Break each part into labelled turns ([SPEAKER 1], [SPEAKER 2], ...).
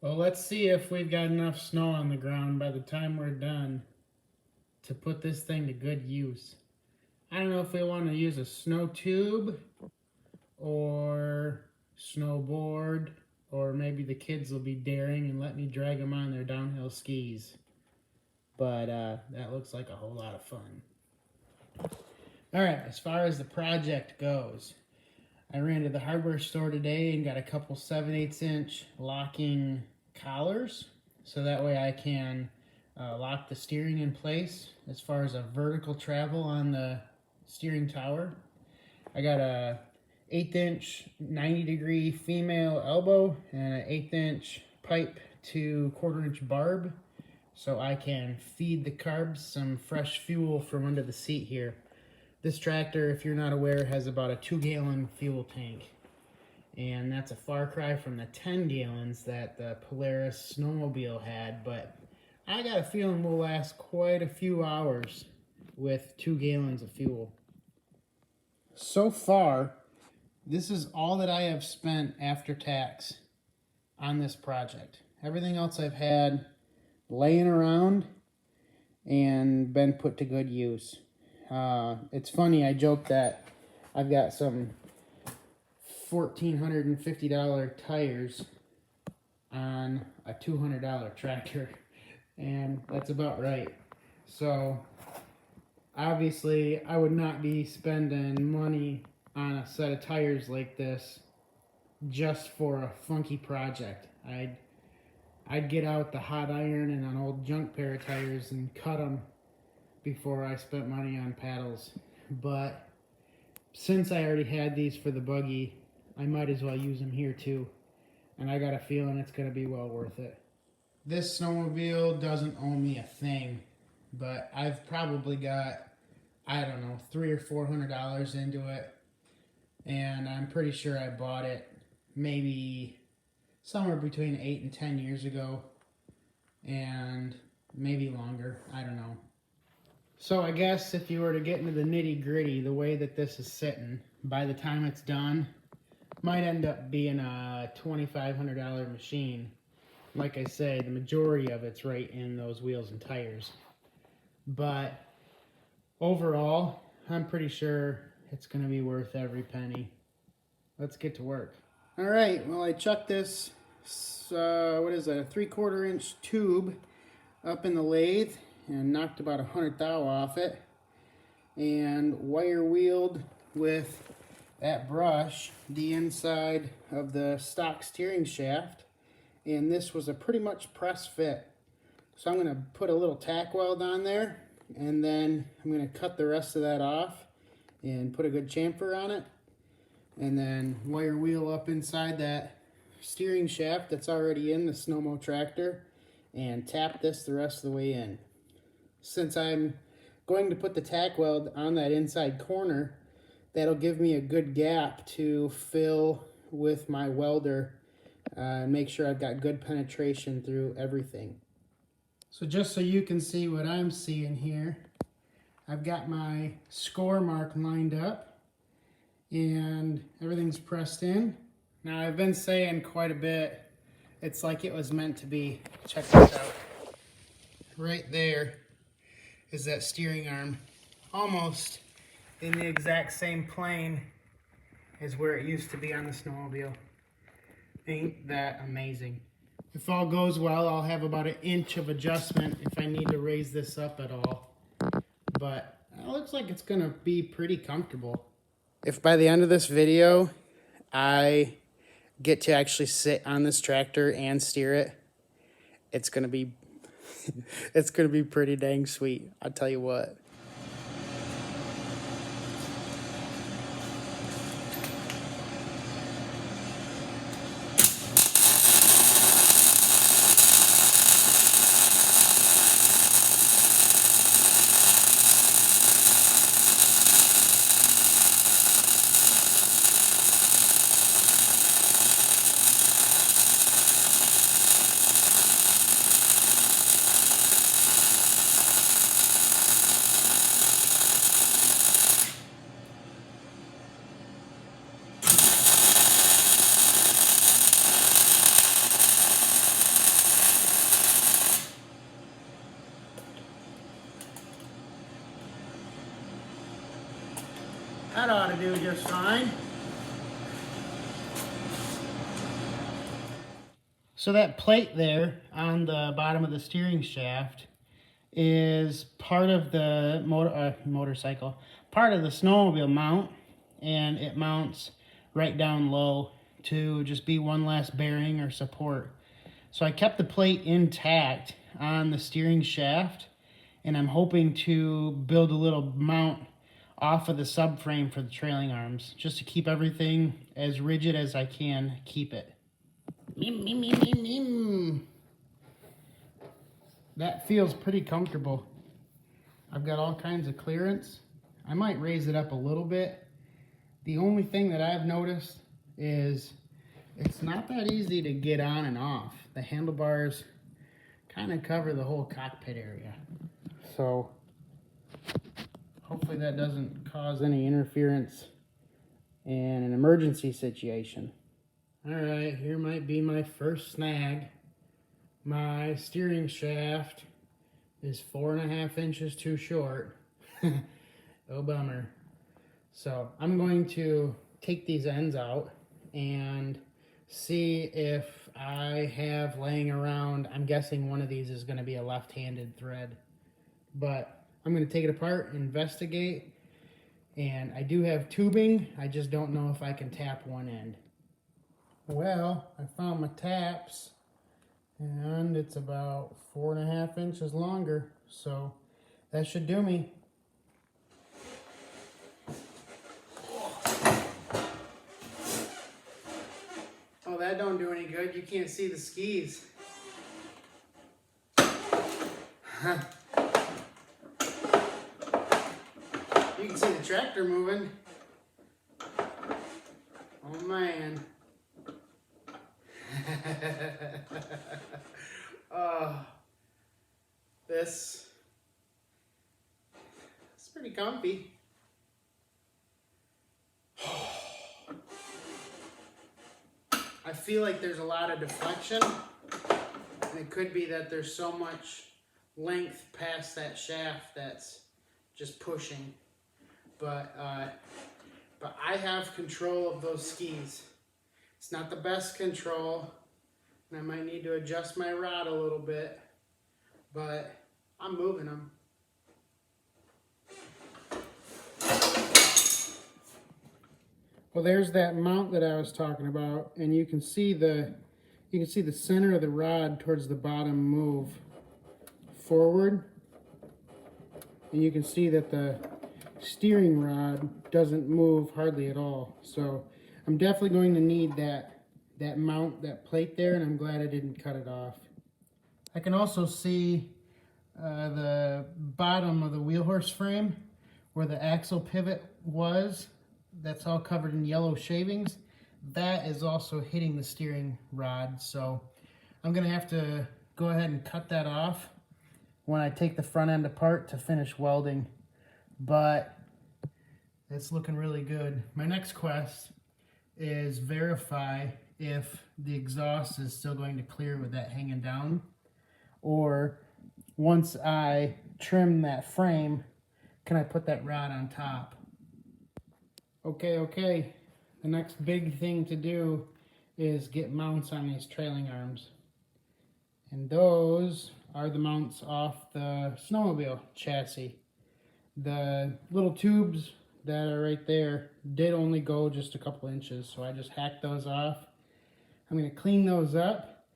[SPEAKER 1] Well, let's see if we've got enough snow on the ground by the time we're done to put this thing to good use. I don't know if we want to use a snow tube or snowboard, or maybe the kids will be daring and let me drag them on their downhill skis. But that looks like a whole lot of fun. All right, as far as the project goes, I ran to the hardware store today and got a couple 7/8 inch locking collars, so that way I can lock the steering in place as far as a vertical travel on the steering tower. I got a 1/8 inch 90-degree female elbow and an 1/8 inch pipe to 1/4 inch barb, so I can feed the carbs some fresh fuel from under the seat here. This tractor, if you're not aware, has about a 2-gallon fuel tank. And that's a far cry from the 10 gallons that the Polaris snowmobile had. But I got a feeling we'll last quite a few hours with 2 gallons of fuel. So far, this is all that I have spent after tax on this project. Everything else I've had laying around and been put to good use. It's funny, I joke that I've got some $1,450 tires on a $200 tractor, and that's about right. So obviously I would not be spending money on a set of tires like this just for a funky project. I'd get out the hot iron and an old junk pair of tires and cut them before I spent money on paddles. But since I already had these for the buggy, I might as well use them here too. And I got a feeling it's going to be well worth it. This snowmobile doesn't owe me a thing, but I've probably got, I don't know, $300 or $400 into it. And I'm pretty sure I bought it maybe somewhere between 8 and 10 years ago. And maybe longer, I don't know. So I guess if you were to get into the nitty gritty, the way that this is sitting, by the time it's done, might end up being a $2,500 machine. Like I say, the majority of it's right in those wheels and tires. But overall, I'm pretty sure it's going to be worth every penny. Let's get to work. All right, well, I chucked this, what is that, a 3/4 inch tube up in the lathe and knocked about 100 thou off it, and wire wheeled with that brush the inside of the stock steering shaft, and this was a pretty much press fit. So I'm going to put a little tack weld on there, and then I'm going to cut the rest of that off and put a good chamfer on it, and then wire wheel up inside that steering shaft that's already in the Snowmotractor and tap this the rest of the way in. Since I'm going to put the tack weld on that inside corner, that'll give me a good gap to fill with my welder and make sure I've got good penetration through everything. So just so you can see what I'm seeing here, I've got my score mark lined up and everything's pressed in. Now I've been saying quite a bit, it's like it was meant to be. Check this out. Right there is that steering arm, almost in the exact same plane as where it used to be on the snowmobile. Ain't that amazing? If all goes well, I'll have about 1 inch of adjustment if I need to raise this up at all. But it looks like it's gonna be pretty comfortable. If by the end of this video, I get to actually sit on this tractor and steer it, it's gonna be it's gonna be pretty dang sweet, I'll tell you what. that ought to do just fine. So that plate there on the bottom of the steering shaft is part of the motorcycle, part of the snowmobile mount, and it mounts right down low to just be one last bearing or support. So I kept the plate intact on the steering shaft, and I'm hoping to build a little mount off of the subframe for the trailing arms, just to keep everything as rigid as I can keep it. That feels pretty comfortable. I've got all kinds of clearance. I might raise it up a little bit. The only thing that I've noticed is it's not that easy to get on and off. The handlebars kind of cover the whole cockpit area. So hopefully that doesn't cause any interference in an emergency situation. All right, here might be my first snag. My steering shaft is 4.5 inches too short. Oh, bummer. So I'm going to take these ends out and see if I have laying around, I'm guessing one of these is going to be a left-handed thread. But I'm going to take it apart, investigate, and I do have tubing. I just don't know if I can tap one end. Well, I found my taps, and it's about 4.5 inches longer, so that should do me. Oh, that don't do any good. You can't see the skis. You can see the tractor moving. Oh man. Oh, this is pretty comfy. I feel like there's a lot of deflection, and it could be that there's so much length past that shaft that's just pushing. But I have control of those skis. It's not the best control, and I might need to adjust my rod a little bit, but I'm moving them. Well, there's that mount that I was talking about, and you can see the center of the rod towards the bottom move forward, and you can see that the steering rod doesn't move hardly at all. So I'm definitely going to need that mount, that plate there, and I'm glad I didn't cut it off. I can also see the bottom of the wheel horse frame where the axle pivot was. That's all covered in yellow shavings. That is also hitting the steering rod, so I'm gonna have to go ahead and cut that off when I take the front end apart to finish welding, but it's looking really good. My next quest is verify if the exhaust is still going to clear with that hanging down, or once I trim that frame, can I put that rod on top? Okay. The next big thing to do is get mounts on these trailing arms. And those are the mounts off the snowmobile chassis. The little tubes that are right there did only go just a couple inches, so I just hacked those off. I'm going to clean those up.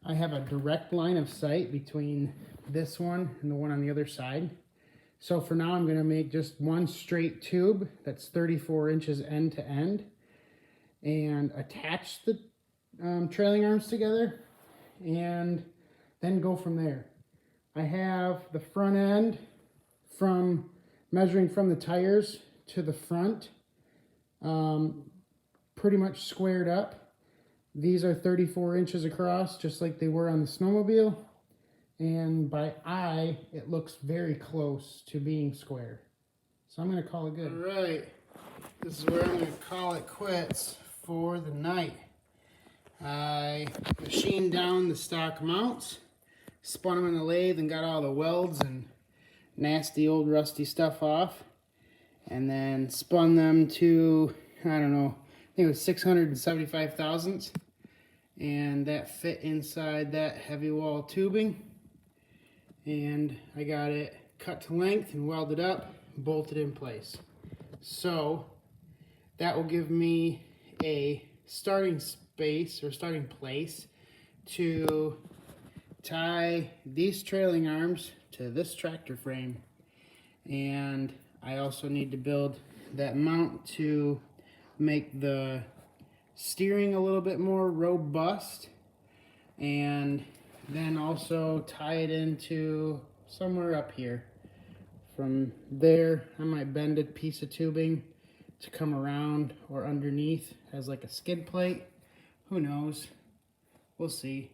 [SPEAKER 1] I have a direct line of sight between this one and the one on the other side. So for now, I'm going to make just one straight tube that's 34 inches end to end and attach the trailing arms together and then go from there. I have the front end from measuring from the tires to the front pretty much squared up. These are 34 inches across, just like they were on the snowmobile. And by eye, it looks very close to being square. So I'm going to call it good. All right, this is where I'm going to call it quits for the night. I machined down the stock mounts, spun them in the lathe, and got all the welds and nasty old rusty stuff off. and then spun them to, I don't know, I think it was 675 thousandths, and that fit inside that heavy wall tubing. And I got it cut to length and welded up, bolted in place. So that will give me a starting space or starting place to tie these trailing arms to this tractor frame. And I also need to build that mount to make the steering a little bit more robust, and then also tie it into somewhere up here. From there, I might bend a piece of tubing to come around or underneath as like a skid plate. Who knows? We'll see.